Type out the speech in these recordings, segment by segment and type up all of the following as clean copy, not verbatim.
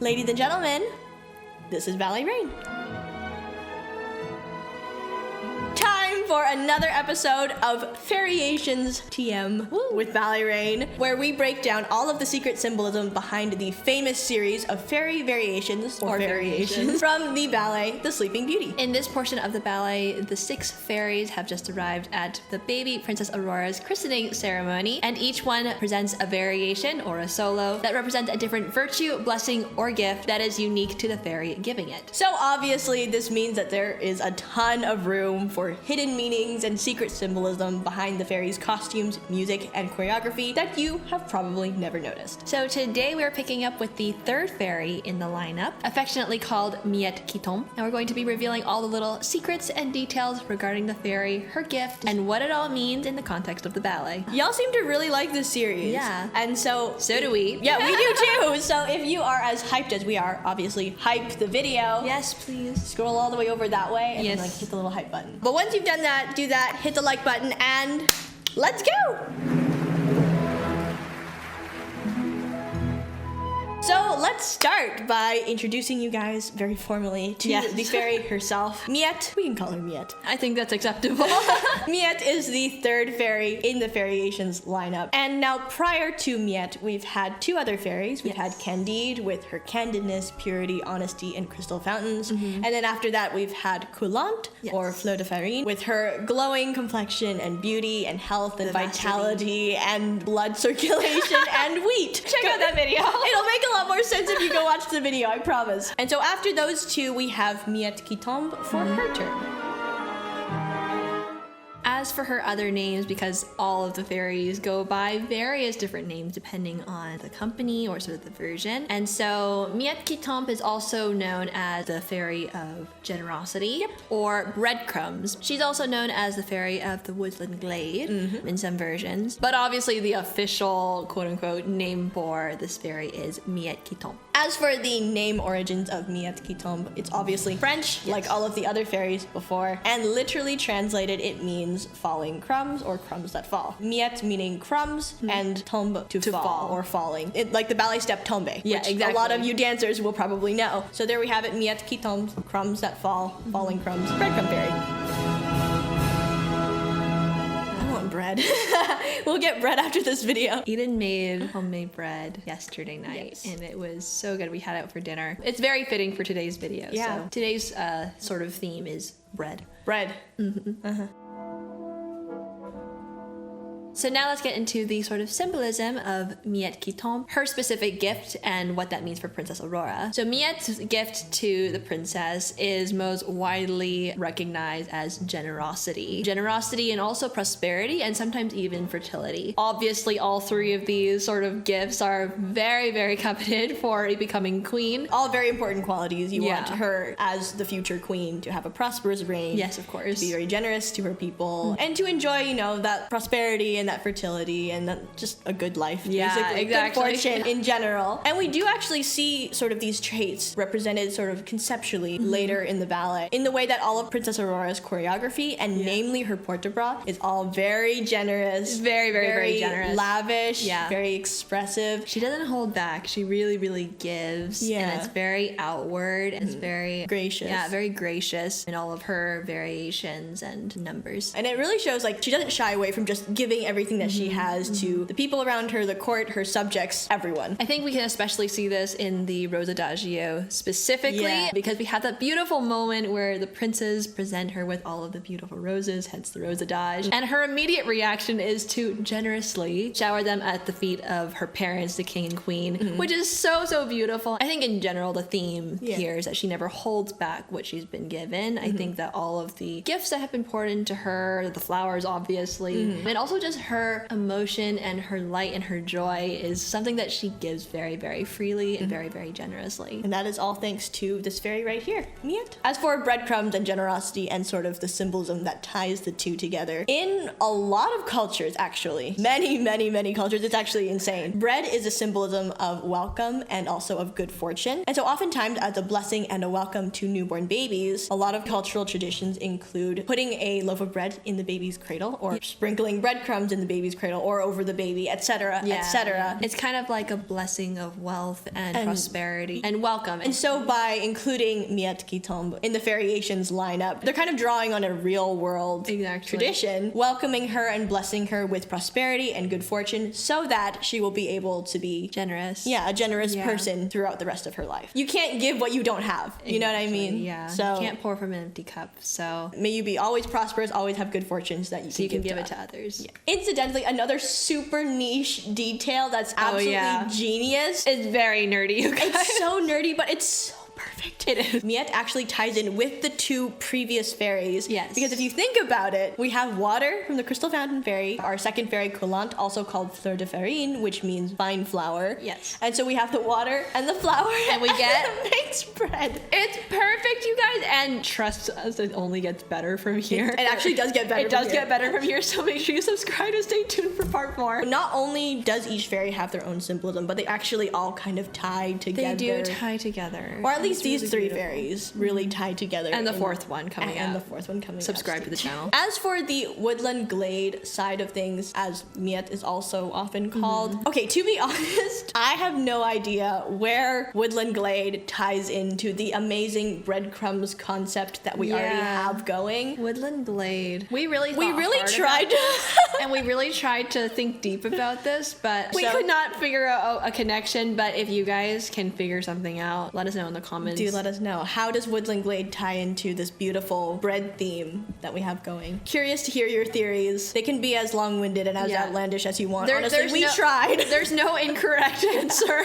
Ladies and gentlemen, this is Ballet Reign. Time for another episode of Fairiations TM with Ballet Reign, where we break down all of the secret symbolism behind the famous series of fairy variations or variations from the ballet The Sleeping Beauty. In this portion of the ballet, the 6 fairies have just arrived at the baby Princess Aurora's christening ceremony, and each one presents a variation or a solo that represents a different virtue, blessing, or gift that is unique to the fairy giving it. So obviously this means that there is a ton of room for hidden meanings and secret symbolism behind the fairies' costumes, music, and choreography that you have probably never noticed. So today we're picking up with the 3rd fairy in the lineup, affectionately called Miettes, and we're going to be revealing all the little secrets and details regarding the fairy, her gift, and what it all means in the context of the ballet. Y'all seem to really like this series. Yeah. And so do we. Yeah, we do too. So if you are as hyped as we are, obviously hype the video. Yes, please. Scroll all the way over that way and then hit the little hype button. But once you've done that, do that, hit the like button, and let's go! So let's start by introducing you guys very formally to the fairy herself, Miettes. We can call her Miettes. I think that's acceptable. Miettes is the 3rd fairy in the Fairiations lineup. And now prior to Miettes, we've had 2 other fairies. We've had Candide with her candidness, purity, honesty, and crystal fountains. And then after that, we've had Coulante or Fleur de Farine with her glowing complexion and beauty and health and vitality and blood circulation and wheat. Check out that video. It'll make a lot more sense if you go watch the video, I promise. And so after those 2, we have Miettes qui tombe for her turn. As for her other names, because all of the fairies go by various different names depending on the company or sort of the version. And so Miettes qui tombe is also known as the fairy of generosity or breadcrumbs. She's also known as the fairy of the Woodland Glade in some versions. But obviously the official quote-unquote name for this fairy is Miettes qui tombe. As for the name origins of Miettes qui tombe, it's obviously French, like all of the other fairies before, and literally translated it means falling crumbs or crumbs that fall. Miettes meaning crumbs and tombe to fall or falling. Like the ballet step tombe, which a lot of you dancers will probably know. So there we have it, Miettes qui tombe, crumbs that fall, falling crumbs, breadcrumb fairy. Bread. We'll get bread after this video. Eden made homemade bread yesterday night and it was so good. We had it for dinner. It's very fitting for today's video. Yeah. So today's sort of theme is bread. Bread. So now let's get into the sort of symbolism of Miettes qui tombe, her specific gift, and what that means for Princess Aurora. So Miettes' gift to the princess is most widely recognized as generosity. Generosity and also prosperity and sometimes even fertility. Obviously, all 3 of these sort of gifts are very, very coveted for a becoming queen. All very important qualities. You want her as the future queen to have a prosperous reign. Yes, of course. To be very generous to her people and to enjoy, you know, that prosperity and that fertility and that just a good life, basically. Good fortune in general. And we do actually see sort of these traits represented sort of conceptually later in the ballet in the way that all of Princess Aurora's choreography and namely her port-de-bras is all very generous. Very, very, very generous. Lavish, very expressive. She doesn't hold back. She really, really gives. And it's very outward and it's very gracious. Yeah, very gracious in all of her variations and numbers. And it really shows like she doesn't shy away from just giving everything that she has to the people around her, the court, her subjects, everyone. I think we can especially see this in the Rose Adagio specifically because we have that beautiful moment where the princes present her with all of the beautiful roses, hence the Rose Adage. And her immediate reaction is to generously shower them at the feet of her parents, the king and queen, which is so, so beautiful. I think in general, the theme here is that she never holds back what she's been given. I think that all of the gifts that have been poured into her, the flowers, obviously, and also just her emotion and her light and her joy is something that she gives very, very freely and very, very generously. And that is all thanks to this fairy right here, Miettes. As for breadcrumbs and generosity and sort of the symbolism that ties the 2 together, in a lot of cultures, actually, many, many, many cultures, it's actually insane. Bread is a symbolism of welcome and also of good fortune. And so oftentimes as a blessing and a welcome to newborn babies, a lot of cultural traditions include putting a loaf of bread in the baby's cradle or sprinkling breadcrumbs breadcrumbs in the baby's cradle or over the baby, etc., etc. It's kind of like a blessing of wealth and prosperity and welcome. And so by including Miettes qui tombe in the Fairiations lineup, they're kind of drawing on a real world tradition, welcoming her and blessing her with prosperity and good fortune so that she will be able to be generous. Yeah, a generous person throughout the rest of her life. You can't give what you don't have. You know what I mean? Yeah. So you can't pour from an empty cup. So may you be always prosperous, always have good fortune so that you can give it to others. Yeah. Incidentally, another super niche detail that's absolutely genius. It's very nerdy, you guys. It's so nerdy, but it's so perfect. It is. Miettes actually ties in with the two previous fairies. Yes. Because if you think about it, we have water from the Crystal Fountain Fairy, our second fairy, Coulant, also called Fleur de Farine, which means fine flour. Yes. And so we have the water and the flour. And we get the mixed bread. It's perfect, you guys. And trust us, it only gets better from here. It actually does get better. It does get better from here, so make sure you subscribe and stay tuned for part 4. Not only does each fairy have their own symbolism, but they actually all kind of tie together. They do tie together. Or at least these three fairies really tie together. And the fourth one coming out. And the fourth one coming Subscribe to the channel. As for the Woodland Glade side of things, as Miettes is also often called. Okay, to be honest, I have no idea where Woodland Glade ties into the amazing breadcrumbs concept that we already have going. Woodland Glade. We really tried and we really tried to think deep about this, but we could not figure out a connection. But if you guys can figure something out, let us know in the comments. Do let us know. How does Woodland Glade tie into this beautiful bread theme that we have going? Curious to hear your theories. They can be as long-winded and as outlandish as you want. Honestly, we tried. There's no incorrect answer.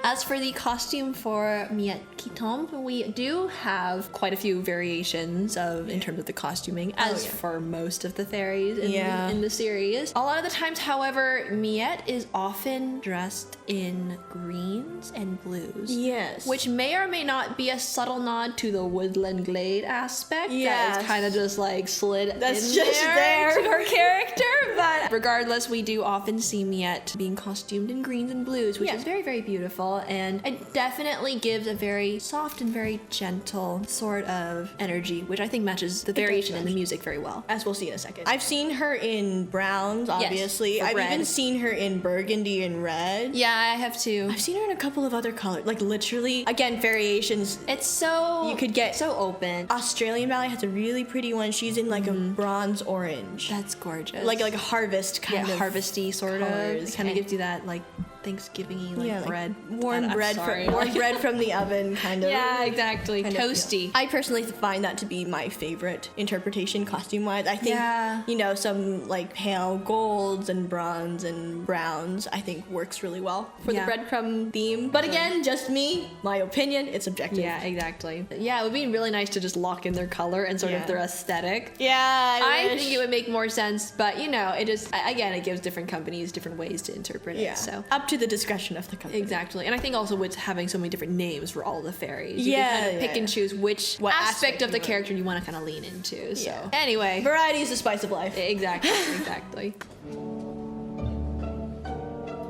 As for the costume for Miettes qui tombe, we do have quite a few variations in terms of the costuming, as for most of the fairies in the series. A lot of the times, however, Miettes is often dressed in greens and blues. Yes. Which may or may not be a subtle nod to the Woodland Glade aspect. Yes. That is kind of just like slid That's in just there to her character. But regardless, we do often see Miettes being costumed in greens and blues, which is very, very beautiful. And it definitely gives a very soft and very gentle sort of energy, which I think matches the variation in the music very well. As we'll see in a second. I've seen her in browns, obviously. I've even seen her in burgundy and red. Yeah, I have too. I've seen her in a couple of other colors. Like literally, again, variations. It's so... You could get... so open. Australian Ballet has a really pretty one. She's in like a bronze orange. That's gorgeous. Like a harvest kind of harvesty sort colors. of. It kind of gives you that like Thanksgiving-y bread. Warm bread from the oven kind of. Yeah, exactly. Toasty. I personally find that to be my favorite interpretation costume-wise. I think, you know, some like pale golds and bronze and browns I think works really well for the breadcrumb theme. But again, just me, my opinion, it's subjective. Yeah, exactly. Yeah, it would be really nice to just lock in their color and sort of their aesthetic. Yeah, I think it would make more sense, but you know, it just, again, it gives different companies different ways to interpret it. So up to the discretion of the company. Exactly. And I think also with having so many different names for all the fairies, you can kind of pick and choose what aspect of the character you want to kind of lean into. So anyway, variety is the spice of life. Exactly. Exactly.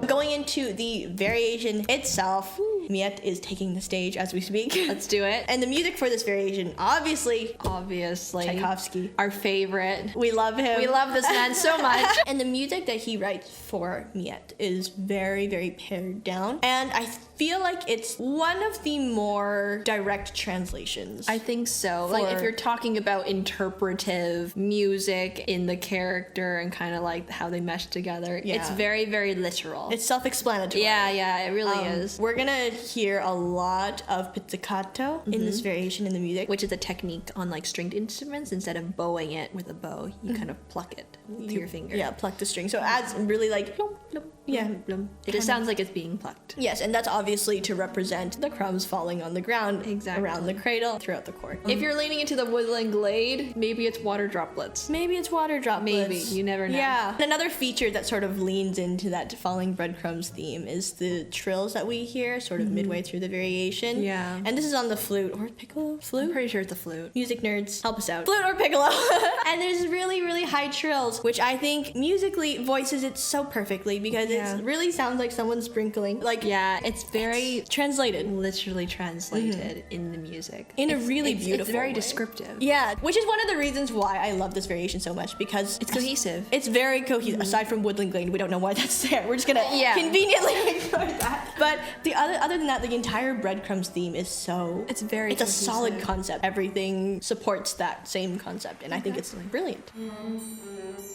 Going into the variation itself, Miettes is taking the stage as we speak. Let's do it. And the music for this variation, obviously, Tchaikovsky, our favorite. We love him. We love this man so much. And the music that he writes for Miettes is very, very pared down. And I feel like it's one of the more direct translations. I think so. Like if you're talking about interpretive music in the character and kind of like how they mesh together, it's very, very literal. It's self-explanatory. Yeah, it really is. We're gonna hear a lot of pizzicato in this variation in the music, which is a technique on like stringed instruments. Instead of bowing it with a bow, you kind of pluck it to your finger. Yeah, pluck the string. So it adds really like plump, plump. Yeah, it just sounds like it's being plucked. Yes, and that's obviously to represent the crumbs falling on the ground around the cradle throughout the court. If you're leaning into the Woodland Glade, maybe it's water droplets. Maybe it's water droplets. Maybe, you never know. Yeah. And another feature that sort of leans into that falling breadcrumbs theme is the trills that we hear, sort of of midway through the variation. Yeah. And this is on the flute or piccolo? Flute? I'm pretty sure it's a flute. Music nerds, help us out. Flute or piccolo. And there's really, really high trills, which I think musically voices it so perfectly because it really sounds like someone sprinkling. Like, yeah, it's very translated. literally translated in the music. In a really beautiful It's very way. descriptive. Yeah, which is one of the reasons why I love this variation so much because It's cohesive. it's very cohesive. Aside from Woodland Glade, we don't know why that's there. We're just gonna conveniently ignore that. But the other than that, the entire breadcrumbs theme is so. It's very It's a cohesive. solid concept. Everything supports that same concept, and I think it's brilliant.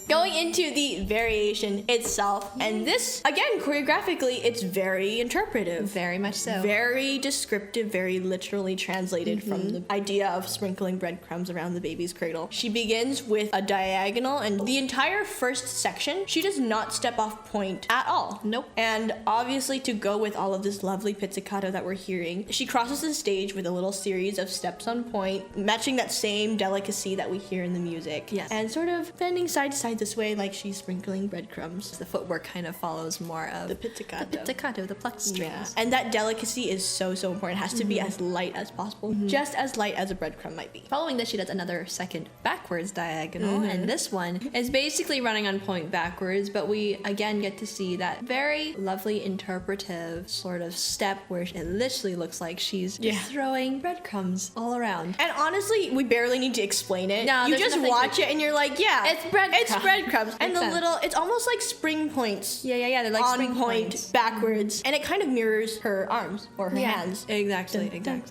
Going into the variation itself, and this, again, choreographically, it's very interpretive. Very much so. Very descriptive, very literally translated from the idea of sprinkling breadcrumbs around the baby's cradle. She begins with a diagonal, and the entire first section, she does not step off point at all. Nope. And obviously, to go with all of this lovely pizzicato that we're hearing, she crosses the stage with a little series of steps on point, matching that same delicacy that we hear in the music. Yes. And sort of bending side to side this way like she's sprinkling breadcrumbs. The footwork kind of follows more of The pizzicato. The pizzicato, the plucked strings. Yeah. And that delicacy is so, so important. It has to be as light as possible, just as light as a breadcrumb might be. Following this, she does another second backwards diagonal, and this one is basically running on point backwards, but we again get to see that very lovely interpretive sort of step where it literally looks like she's just throwing breadcrumbs all around. And honestly, we barely need to explain it. No, you there's just nothing watch it and you're like, yeah, It's breadcrumbs. It's breadcrumbs. And Makes the sense. little, it's almost like spring points. Yeah, they're like on spring point, points. backwards, and it kind of mirrors her arms or her Yeah, hands. exactly. Dun,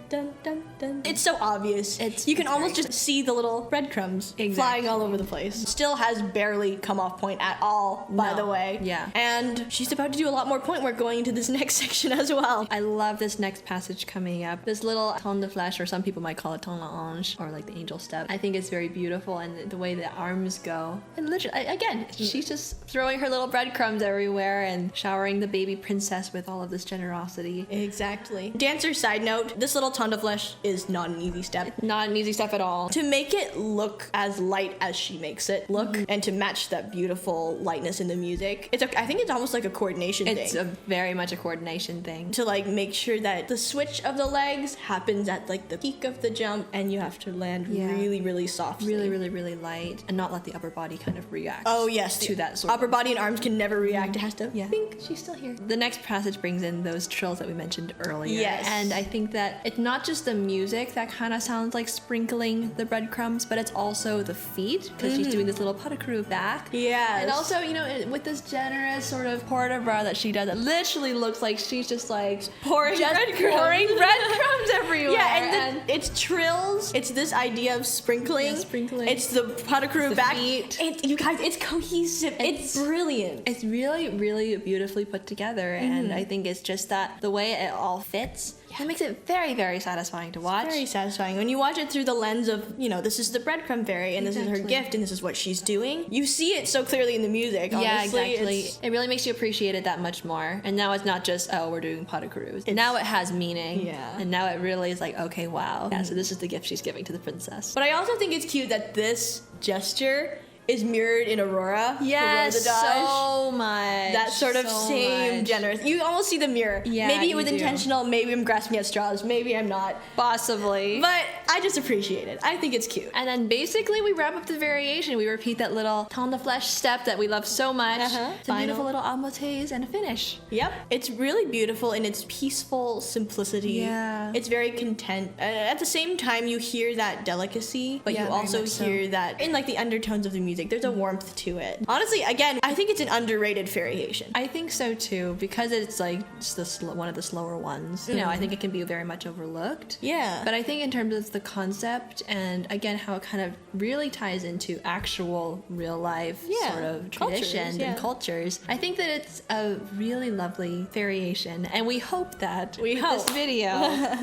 dun, dun, dun. It's so obvious. You can it's almost very just see the little breadcrumbs flying all over the place. Still has barely come off point at all, by the way. Yeah. And she's about to do a lot more point work going into this next section as well. I love this next passage coming up. This little ton de flèche, or some people might call it ton l'ange, or like the angel step. I think it's very beautiful, and the way the arms go. And literally, again, she's just throwing her little breadcrumbs everywhere and showering the baby princess with all of this generosity. Exactly. Dancer side note, this little ton de flèche is not an easy step. Not an easy step at all. To make it look as light as she makes it look, and to match that beautiful lightness in the music, I think it's almost like a coordination It's thing. a very much a coordination thing. To like make sure that the switch of the legs happens at like the peak of the jump, and you have to land really, really softly. Really, really, really light, and not let the upper body kind of react. Oh yes, to that sort upper of. body and arms can never react. It has to. Bink, she's still here. The next passage brings in those trills that we mentioned earlier. Yes. And I think that it's not just the music that kind of sounds like sprinkling the breadcrumbs, but it's also the feet, because she's doing this little pas de creux back. Yes. And also, you know, with this generous sort of port de bras that she does, it literally looks like she's just like pouring breadcrumbs everywhere. Yeah, and it's trills. It's this idea of sprinkling. Yeah, sprinkling. It's the pas de creux the back. feet. You guys, it's cohesive. It's brilliant. It's really, really beautifully put together, and I think it's just that the way it all fits, it makes it very, very satisfying to watch. Very satisfying. When you watch it through the lens of, you know, this is the breadcrumb fairy, and this is her Exactly. gift, and this is what she's doing. You see it so clearly in the music. Yeah, Honestly, exactly. It's, It really makes you appreciate it that much more. And now it's not just, oh, we're doing pas de creux. Now it has meaning. Yeah. And now it really is like, okay, wow. Yeah, so this is the gift she's giving to the princess. but I also think it's cute that this gesture is mirrored in Aurora. Yes, for Rose d'Age. so much. That sort of so same much. generous. You almost see the mirror. Yeah, maybe it you was do. intentional. Maybe I'm grasping at straws. Maybe I'm not. Possibly. But I just appreciate it. I think it's cute. And then basically we wrap up the variation. We repeat that little ton de flèche step that we love so much. Uh-huh. It's a beautiful little amortise and a finish. Yep. It's really beautiful in its peaceful simplicity. Yeah. It's very content. At the same time, you hear that delicacy, but Yeah, you very also much so. hear that in like the undertones of the music, there's a warmth to it. Honestly, again, I think it's an underrated Fairiation. I think so too, because it's like just one of the slower ones. You know, I think it can be very much overlooked. Yeah. But I think in terms of the concept and again how it kind of really ties into actual real life Yeah, sort of cultures, traditions yeah. and cultures, I think that it's a really lovely variation, and we hope that with this video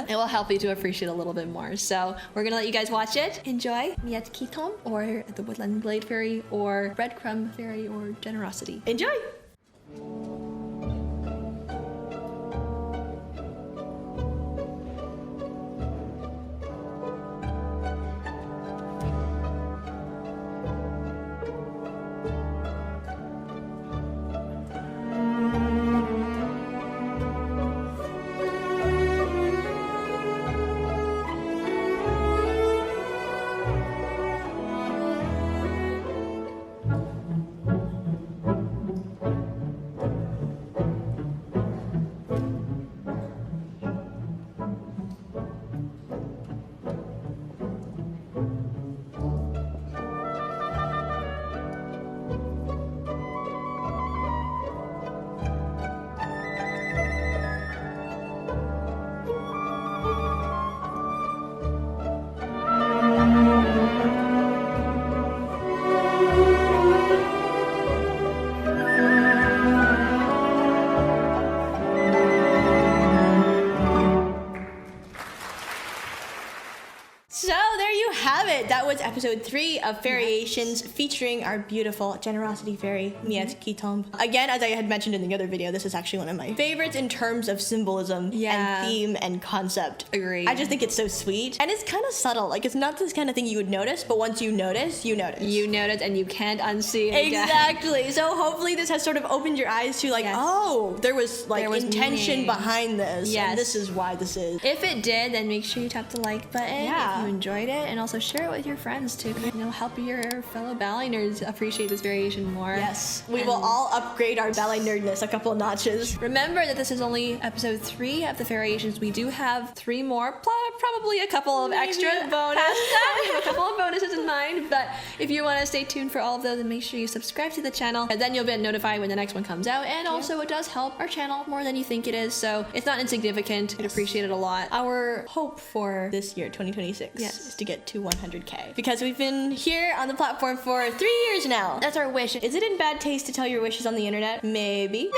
it will help you to appreciate a little bit more. So we're gonna let you guys watch it. Enjoy Miettes qui tombe, or the Woodland Glade Fairy, or Breadcrumb Fairy, or Generosity. Enjoy! that was episode 3 of Fairiations, featuring our beautiful generosity fairy, Miettes Tombent. Again, as I had mentioned in the other video, this is actually one of my favorites in terms of symbolism and theme and concept. Agreed. I just think it's so sweet. And it's kind of subtle. Like, it's not this kind of thing you would notice, but once you notice, you notice. You notice and you can't unsee it again. Exactly. So hopefully this has sort of opened your eyes to like, oh, there was like intention meaning behind this. Yes. And this is why this is. If it did, then make sure you tap the like button if you enjoyed it, and also share it with your friends to, you know, help your fellow ballet nerds appreciate this variation more. Yes, we will all upgrade our ballet nerdness a couple of notches. Remember that this is only episode 3 of the Fairiations. We do have 3 more, probably a couple of extra bonuses. We have a couple of bonuses in mind, but if you want to stay tuned for all of those, then make sure you subscribe to the channel, and then you'll be notified when the next one comes out. And also, it does help our channel more than you think it is, so it's not insignificant. I'd appreciate it a lot. Our hope for this year, 2026, is to get to 100K, because we've been here on the platform for 3 years now. That's our wish. Is it in bad taste to tell your wishes on the internet? Maybe,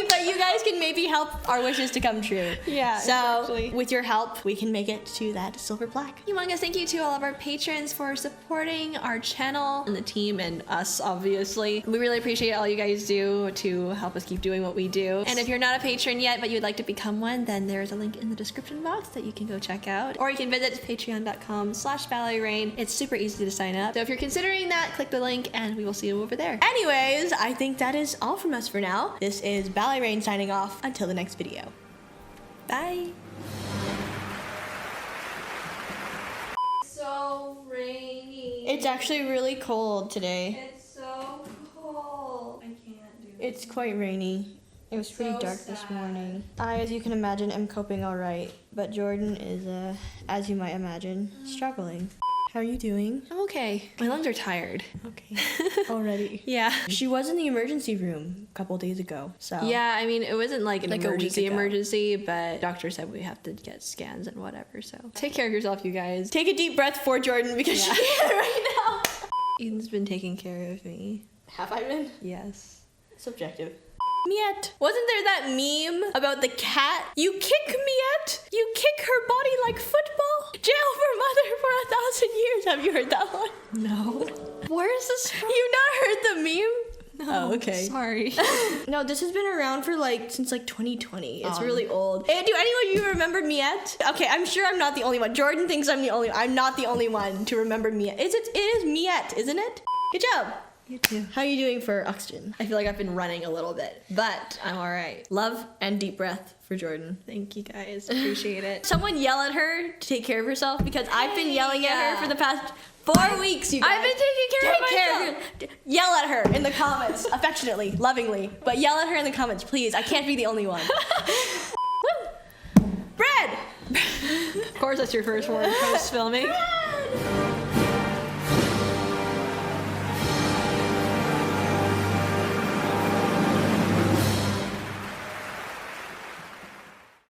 but you guys can maybe help our wishes to come true. Yeah, so exactly. With your help, we can make it to that silver plaque. Humongous thank you to all of our patrons for supporting our channel and the team and us, obviously. We really appreciate all you guys do to help us keep doing what we do. And if you're not a patron yet, but you'd like to become one, then there's a link in the description box that you can go check out. Or you can visit patreon.com/Ballet Reign. It's super easy to sign up. So if you're considering that, click the link and we will see you over there. Anyways, I think that is all from us for now. This is Ballet Reign signing off. Until the next video. Bye. So rainy. It's actually really cold today. It's so cold. I can't do it. It's quite rainy. It was pretty dark this morning. I, as you can imagine, am coping all right, but Jordan is, as you might imagine, struggling. How are you doing? I'm okay. My lungs are tired. Okay. Already. Yeah. She was in the emergency room a couple days ago, so. Yeah, I mean, it wasn't like an Like a week emergency, ago. but doctor said we have to get scans and whatever, so. Take care of yourself, you guys. Take a deep breath for Jordan, because she can't right now. Eden's been taking care of me. Have I been? Yes. Subjective. Miette. Wasn't there that meme about the cat? You kick Miette, you kick her body like football. Jail for mother for 1,000 years. Have you heard that one? No. Where is this from? You not heard the meme? No. Oh, okay. Sorry. No, this has been around for since 2020. It's really old. Hey, do any of you remember Miette? Okay, I'm sure I'm not the only one. Jordan thinks I'm not the only one to remember Miette. It is Miette, isn't it? Good job. You too. How are you doing for oxygen? I feel like I've been running a little bit, but I'm all right. Love and deep breath for Jordan. Thank you guys. Appreciate it. Someone yell at her to take care of herself, because I've been yelling at her for the past 4 weeks, you guys. I've been taking care of myself. Yell at her in the comments, affectionately, lovingly, but yell at her in the comments, please. I can't be the only one. Woo! Bread! Of course, that's your first word post filming. Bread!